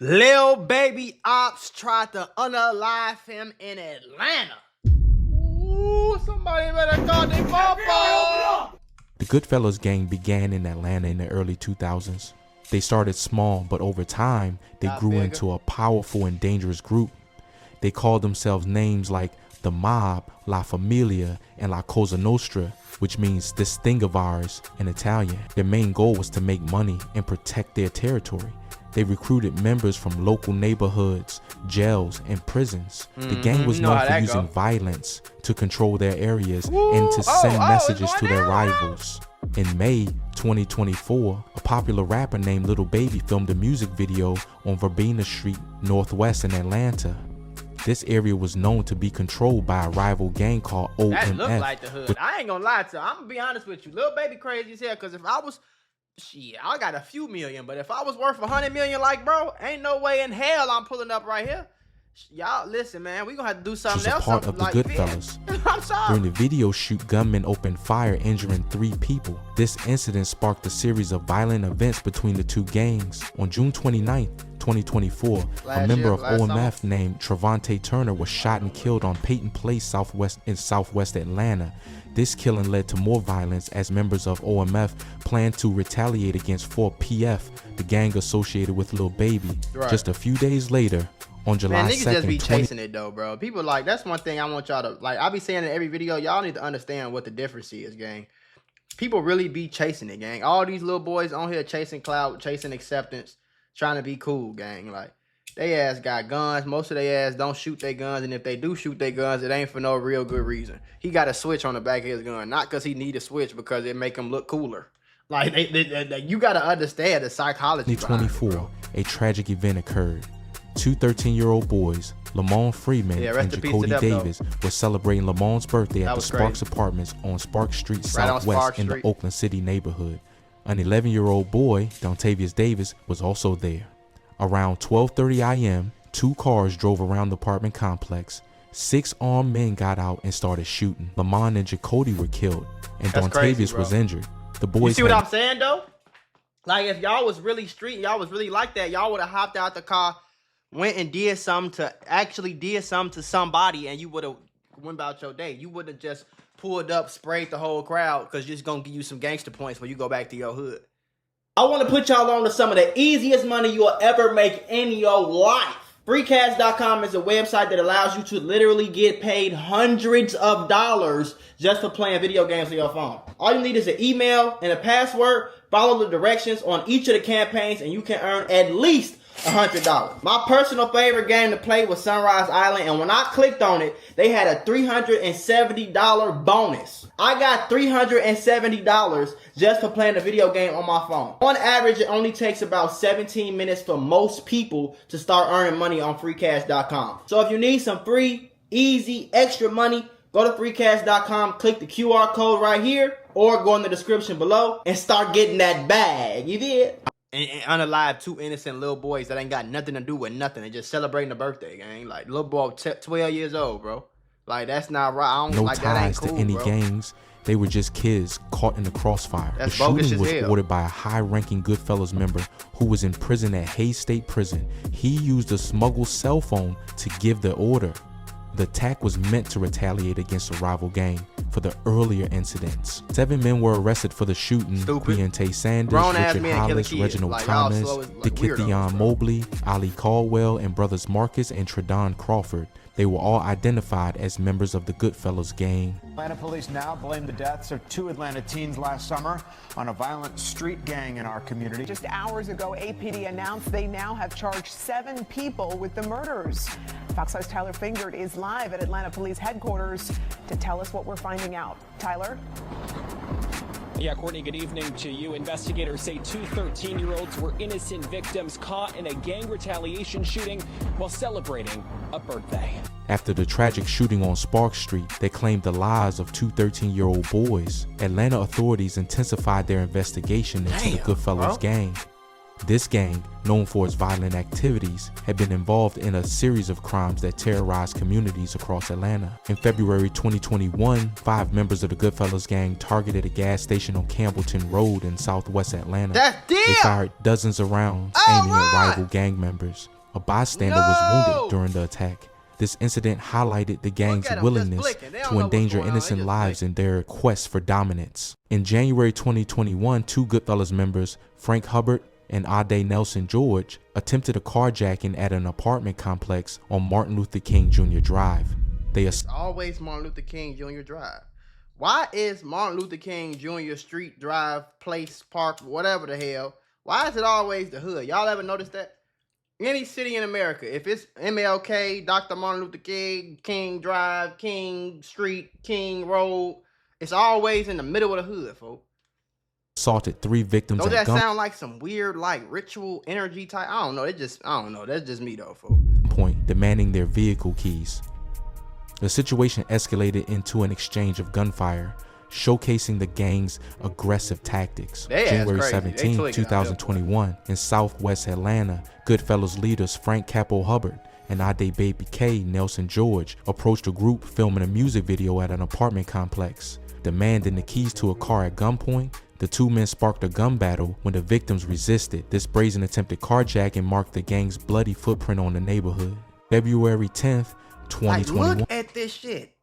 Lil Baby Opps tried to unalive him in Atlanta. Ooh, somebody better call the football. The Goodfellas gang began in Atlanta in the early 2000s. They started small, but over time, they grew into a powerful and dangerous group. They called themselves names like the Mob, La Familia, and La Cosa Nostra, which means this thing of ours in Italian. Their main goal was to make money and protect their territory. They recruited members from local neighborhoods, jails, and prisons. The gang was known for using violence to control their areas and to send messages to their rivals. In May 2024, a popular rapper named Lil Baby filmed a music video on Verbena Street Northwest in Atlanta. This area was known to be controlled by a rival gang called OMF. That looked like the hood. I ain't gonna lie to you. I'm gonna be honest with you. Lil Baby crazy as hell, because if I was... Shit, I got a few million, but if I was worth 100 million, like, bro, ain't no way in hell I'm pulling up right here. Y'all, listen, man, we gonna have to do something else. Part of the Goodfellas. I'm sorry. During the video shoot, gunmen opened fire, injuring 3 people. This incident sparked a series of violent events between the two gangs. On June 29th, 2024, a member of OMF named Trevante Turner was shot and killed on Peyton Place, Southwest Atlanta. This killing led to more violence as members of OMF planned to retaliate against 4PF, the gang associated with Lil Baby. Just a few days later, on July 2nd, niggas just be chasing it though, bro. People like, that's one thing I want y'all to, like, I be saying in every video, y'all need to understand what the difference is, gang. People really be chasing it, gang. All these little boys on here chasing clout, chasing acceptance, trying to be cool, gang. Like, they ass got guns. Most of they ass don't shoot their guns, and if they do shoot their guns, it ain't for no real good reason. He got a switch on the back of his gun, not because he need a switch, because it make him look cooler. Like, you got to understand the psychology. 2024, a tragic event occurred. 2 13-year-old boys, Lamont Freeman and Jacoby Davis, were celebrating Lamont's birthday at the Sparks Apartments on Sparks Street Southwest in the Oakland City neighborhood. An 11-year-old boy, Dontavius Davis, was also there. Around 12:30 a.m., 2 cars drove around the apartment complex. 6 armed men got out and started shooting. Lamont and Jacoby were killed, and Dontavius was injured. The boys. You see what I'm saying, though? Like, if y'all was really street, y'all was really like that, y'all would have hopped out the car, went and did something to somebody, and you would have went about your day. You wouldn't have just pulled up, sprayed the whole crowd, because it's going to give you some gangster points when you go back to your hood. I want to put y'all on to some of the easiest money you'll ever make in your life. Freecash.com is a website that allows you to literally get paid hundreds of dollars just for playing video games on your phone. All you need is an email and a password. Follow the directions on each of the campaigns, and you can earn at least $100. My personal favorite game to play was Sunrise Island, and when I clicked on it, they had a $370 bonus. I got $370 just for playing a video game on my phone. On average, it only takes about 17 minutes for most people to start earning money on freecash.com. So if you need some free, easy, extra money, go to freecash.com, click the QR code right here, or go in the description below and start getting that bag. You did? And unalive 2 innocent little boys that ain't got nothing to do with nothing. They just celebrating a birthday, gang. Like, little boy 12 years old, bro. Like, that's not right. I don't like that. Ain't cool, to any gangs. They were just kids caught in the crossfire. The shooting was ordered by a high-ranking Goodfellas member who was in prison at Hayes State Prison. He used a smuggled cell phone to give the order. The attack was meant to retaliate against a rival gang for the earlier incidents. 7 men were arrested for the shooting. Deontay Sanders, Richard Hollis, Reginald Thomas, Dekithion Mobley, Ali Caldwell, and brothers Marcus and Tredon Crawford. They were all identified as members of the Goodfellas gang. Atlanta police now blame the deaths of 2 Atlanta teens last summer on a violent street gang in our community. Just hours ago, APD announced they now have charged 7 people with the murders. Fox 5's Tyler Fingert is live at Atlanta Police Headquarters to tell us what we're finding out. Tyler? Yeah, Courtney, good evening to you. Investigators say 2 13-year-olds were innocent victims caught in a gang retaliation shooting while celebrating a birthday. After the tragic shooting on Spark Street, they claimed the lives of 2 13-year-old boys. Atlanta authorities intensified their investigation into the Goodfellas gang. This gang, known for its violent activities, had been involved in a series of crimes that terrorized communities across Atlanta. In February 2021, 5 members of the Goodfellas gang targeted a gas station on Campbellton Road in southwest Atlanta. They fired dozens of rounds, aiming at rival gang members. A bystander was wounded during the attack. This incident highlighted the gang's willingness to endanger innocent lives in their quest for dominance. In January 2021, 2 Goodfellas members, Frank Hubbard and Ade Nelson George, attempted a carjacking at an apartment complex on Martin Luther King Jr. Drive. It's always Martin Luther King Jr. Drive. Why is Martin Luther King Jr. Street, Drive, Place, Park, whatever the hell, why is it always the hood? Y'all ever notice that? Any city in America, if it's MLK, Dr. Martin Luther King, King Drive, King Street, King Road, it's always in the middle of the hood, folks. Assaulted 3 victims. Don't that sound like some weird, like, ritual energy type? I don't know. I don't know. That's just me, though, folks. Point, demanding their vehicle keys. The situation escalated into an exchange of gunfire, showcasing the gang's aggressive tactics. January 17, 2021, in southwest Atlanta, Goodfellas leaders Frank Capo Hubbard and Ade Baby K Nelson George approached a group filming a music video at an apartment complex. Demanding the keys to a car at gunpoint, the 2 men sparked a gun battle when the victims resisted. This brazen attempted carjacking marked the gang's bloody footprint on the neighborhood. February 10th, 2021. Like, look at this shit.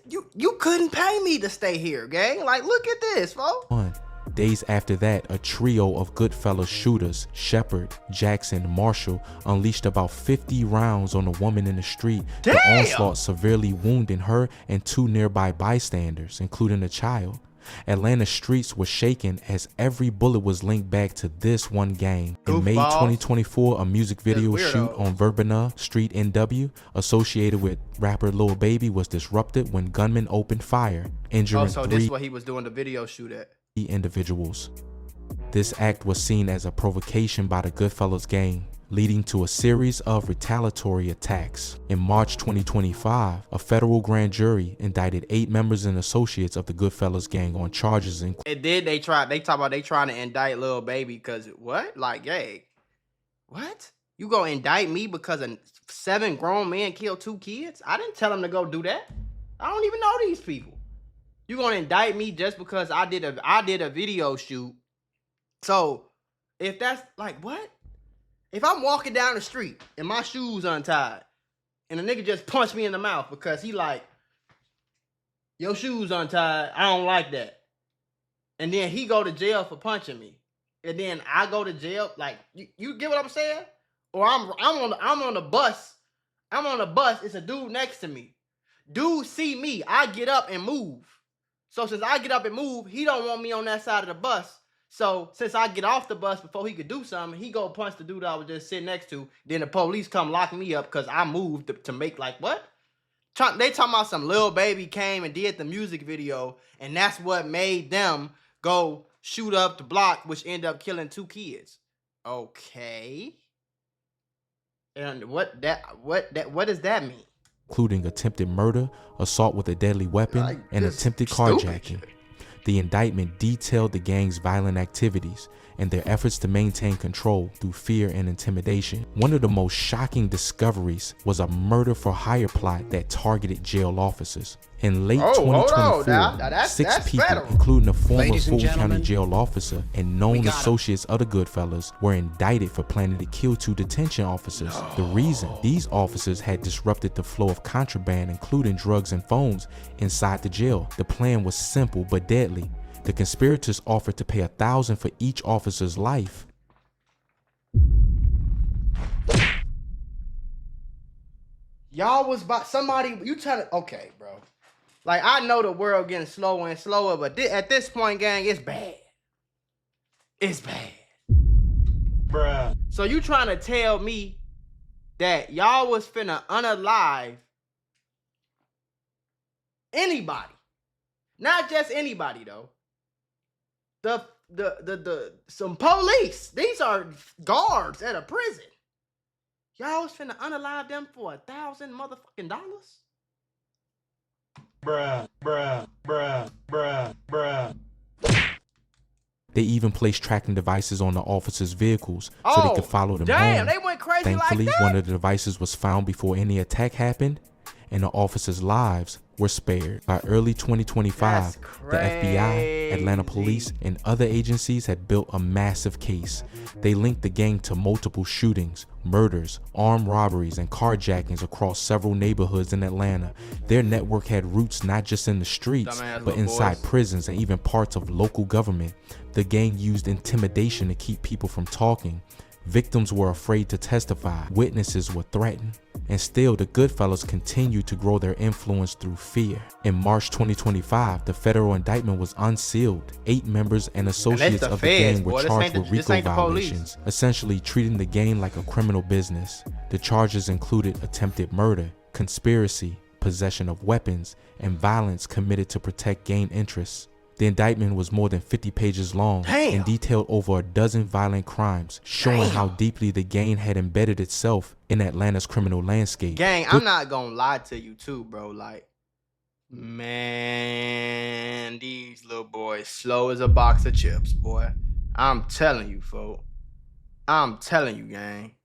You couldn't pay me to stay here, gang. Like, look at this, folks. Days after that, a trio of Goodfellas shooters, Shepard, Jackson, Marshall, unleashed about 50 rounds on a woman in the street. Damn! The onslaught severely wounding her and 2 nearby bystanders, including a child. Atlanta streets were shaken as every bullet was linked back to this one gang. In May 2024, a music video shoot on Verbena Street NW associated with rapper Lil Baby was disrupted when gunmen opened fire, injuring 3 this is what he was doing the video shoot at. Individuals. This act was seen as a provocation by the Goodfellas gang, leading to a series of retaliatory attacks. In March 2025, a federal grand jury indicted 8 members and associates of the Goodfellas gang on charges and then they talk about they trying to indict Lil Baby because what? Like, hey, what? You gonna indict me because 7 grown men killed 2 kids? I didn't tell them to go do that. I don't even know these people. You gonna indict me just because I did a video shoot? So if that's like, what? If I'm walking down the street and my shoes untied and a nigga just punched me in the mouth because he like, your shoes untied, I don't like that. And then he go to jail for punching me. And then I go to jail, like, you get what I'm saying? Or I'm on the bus. I'm on the bus, it's a dude next to me. Dude see me, I get up and move. So since I get up and move, he don't want me on that side of the bus. So since I get off the bus before he could do something, he go punch the dude I was just sitting next to. Then the police come lock me up because I moved to make like, what? They talking about some Lil Baby came and did the music video, and that's what made them go shoot up the block, which ended up killing 2 kids. Okay. And what does that mean? Including attempted murder, assault with a deadly weapon, and attempted carjacking. The indictment detailed the gang's violent activities and their efforts to maintain control through fear and intimidation. One of the most shocking discoveries was a murder for hire plot that targeted jail officers. In late 2024, 6 people, federal, including a former Fulton County jail officer and known associates of the Goodfellas, were indicted for planning to kill 2 detention officers. The reason: these officers had disrupted the flow of contraband, including drugs and phones, inside the jail. The plan was simple but deadly. The conspirators offered to pay $1,000 for each officer's life. Y'all was by somebody, you tell it, okay, bro. Like, I know the world getting slower and slower, but at this point, gang, it's bad. It's bad. Bruh. So you trying to tell me that y'all was finna unalive anybody. Not just anybody, though. Some police. These are guards at a prison. Y'all was finna unalive them for $1,000 motherfucking dollars? Bruh. They even placed tracking devices on the officers' vehicles so they could follow them damn, home. they went crazy. Thankfully, like that? one of the devices was found before any attack happened, and the officers' lives were spared. By early 2025, the FBI, Atlanta police, and other agencies had built a massive case. They linked the gang to multiple shootings, murders, armed robberies, and carjackings across several neighborhoods in Atlanta. Their network had roots not just in the streets, but inside prisons and even parts of local government. The gang used intimidation to keep people from talking. Victims were afraid to testify, witnesses were threatened, and still the Goodfellas continued to grow their influence through fear. In March 2025, the federal indictment was unsealed. 8 members and associates of the gang were charged with RICO violations, essentially treating the gang like a criminal business. The charges included attempted murder, conspiracy, possession of weapons, and violence committed to protect gang interests. The indictment was more than 50 pages long and detailed over a dozen violent crimes, showing how deeply the gang had embedded itself in Atlanta's criminal landscape. Gang, I'm not gonna lie to you too, bro. Like, man, these little boys slow as a box of chips, boy. I'm telling you, folks. I'm telling you, gang.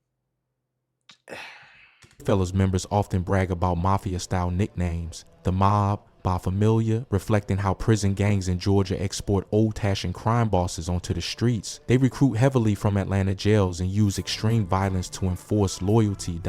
Fellas members often brag about mafia-style nicknames. The Mob, Bafamilia, reflecting how prison gangs in Georgia export old-fashioned crime bosses onto the streets. They recruit heavily from Atlanta jails and use extreme violence to enforce loyalty.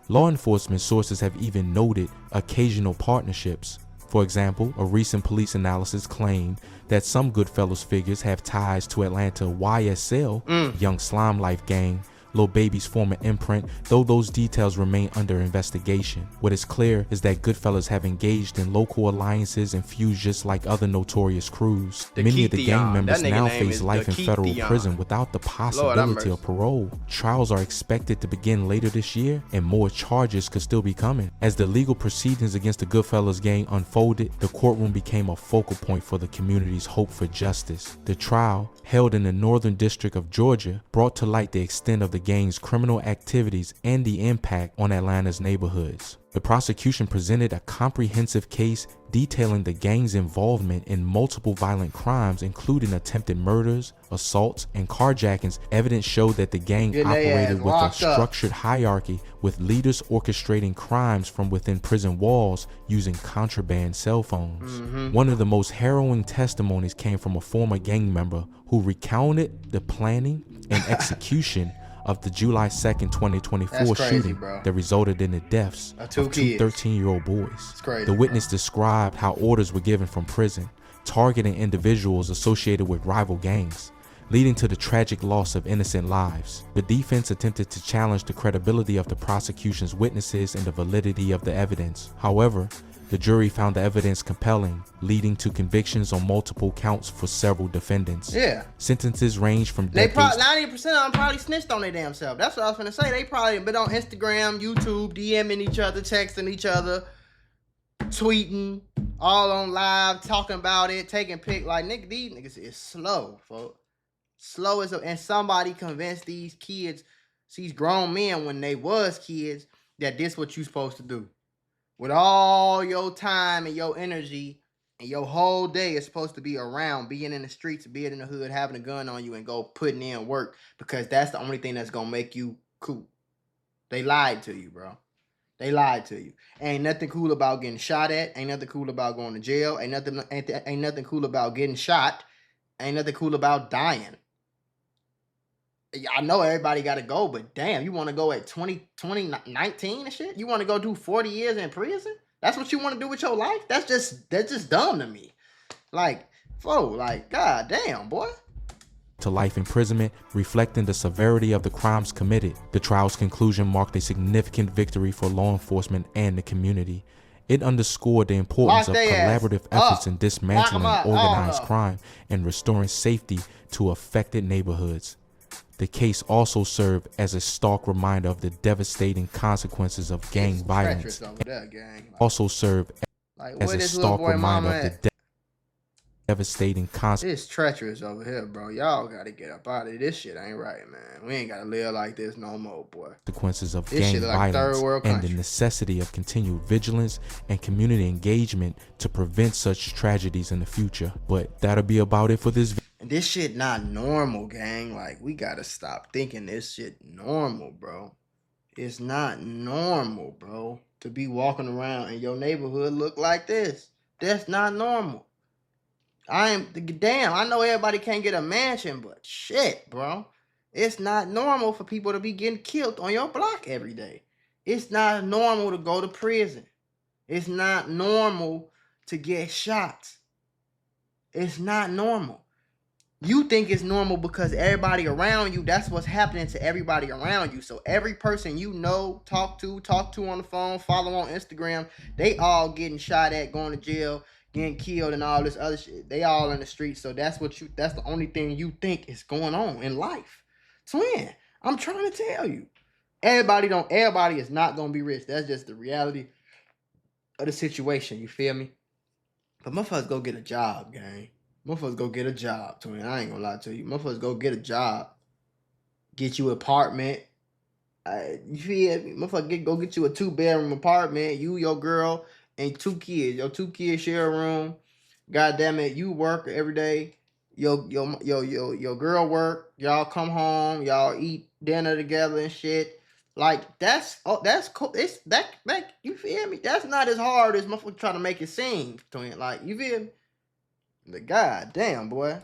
Law enforcement sources have even noted occasional partnerships. For example, a recent police analysis claimed that some Goodfellas figures have ties to Atlanta YSL, Young Slime Life Gang, Lil Baby's former imprint, though those details remain under investigation. What is clear is that Goodfellas have engaged in local alliances and fused just like other notorious crews. Many of the gang members now face life in federal prison without the possibility of parole. Trials are expected to begin later this year, and more charges could still be coming. As the legal proceedings against the Goodfellas gang unfolded, the courtroom became a focal point for the community's hope for justice. The trial, held in the Northern District of Georgia, brought to light the extent of the gang's criminal activities and the impact on Atlanta's neighborhoods. The prosecution presented a comprehensive case detailing the gang's involvement in multiple violent crimes, including attempted murders, assaults, and carjackings. Evidence showed that the gang operated with a structured hierarchy, with leaders orchestrating crimes from within prison walls using contraband cell phones. One of the most harrowing testimonies came from a former gang member who recounted the planning and execution of the July 2nd, 2024 shooting that resulted in the deaths of 2 13-year-old boys. The witness described how orders were given from prison, targeting individuals associated with rival gangs, leading to the tragic loss of innocent lives. The defense attempted to challenge the credibility of the prosecution's witnesses and the validity of the evidence. However, the jury found the evidence compelling, leading to convictions on multiple counts for several defendants. Sentences range from decades. 90% of them probably snitched on their damn self. That's what I was gonna say. They probably been on Instagram, YouTube, DMing each other, texting each other, tweeting, all on live, talking about it, taking pics. Like, nigga, these niggas is slow, folks. Slow as and somebody convinced these kids, these grown men when they was kids, that this what you supposed to do. With all your time and your energy and your whole day is supposed to be around being in the streets, being in the hood, having a gun on you and go putting in work because that's the only thing that's going to make you cool. They lied to you, bro. They lied to you. Ain't nothing cool about getting shot at. Ain't nothing cool about going to jail. Ain't nothing cool about getting shot. Ain't nothing cool about dying. I know everybody got to go, but damn, you want to go at 19 and shit? You want to go do 40 years in prison? That's what you want to do with your life? That's just dumb to me. Like, god damn, boy. To life imprisonment, reflecting the severity of the crimes committed. The trial's conclusion marked a significant victory for law enforcement and the community. It underscored the importance of collaborative efforts in dismantling organized crime and restoring safety to affected neighborhoods. The case also served as a stark reminder of the devastating consequences of gang violence. Also served as a stark reminder of the devastating consequences. It's treacherous over here, bro. Y'all gotta get up out of it. This shit ain't right, man. We ain't gotta live like this no more, boy. Consequences of gang violence and the necessity of continued vigilance and community engagement to prevent such tragedies in the future. But that'll be about it for this video. This shit not normal, gang. Like, we gotta stop thinking this shit normal, bro. It's not normal, bro, to be walking around and your neighborhood look like this. That's not normal. Damn, I know everybody can't get a mansion, but shit, bro. It's not normal for people to be getting killed on your block every day. It's not normal to go to prison. It's not normal to get shot. It's not normal. You think it's normal because everybody around you, that's what's happening to everybody around you. So every person you know, talk to on the phone, follow on Instagram, they all getting shot at, going to jail, getting killed, and all this other shit. They all in the streets. So that's the only thing you think is going on in life. Twin, I'm trying to tell you. Everybody is not gonna be rich. That's just the reality of the situation. You feel me? But motherfuckers go get a job, gang. Motherfuckers go get a job, twin. I ain't gonna lie to you. Motherfuckers go get a job. Get you an apartment. You feel me? Motherfucker go get you a 2-bedroom apartment. You, your girl, and 2 kids. Your 2 kids share a room. God damn it, you work every day. Your girl work. Y'all come home. Y'all eat dinner together and shit. Like, that's cool. It's that you feel me? That's not as hard as motherfucker trying to make it seem, twin. Like, you feel me? The god damn, boy.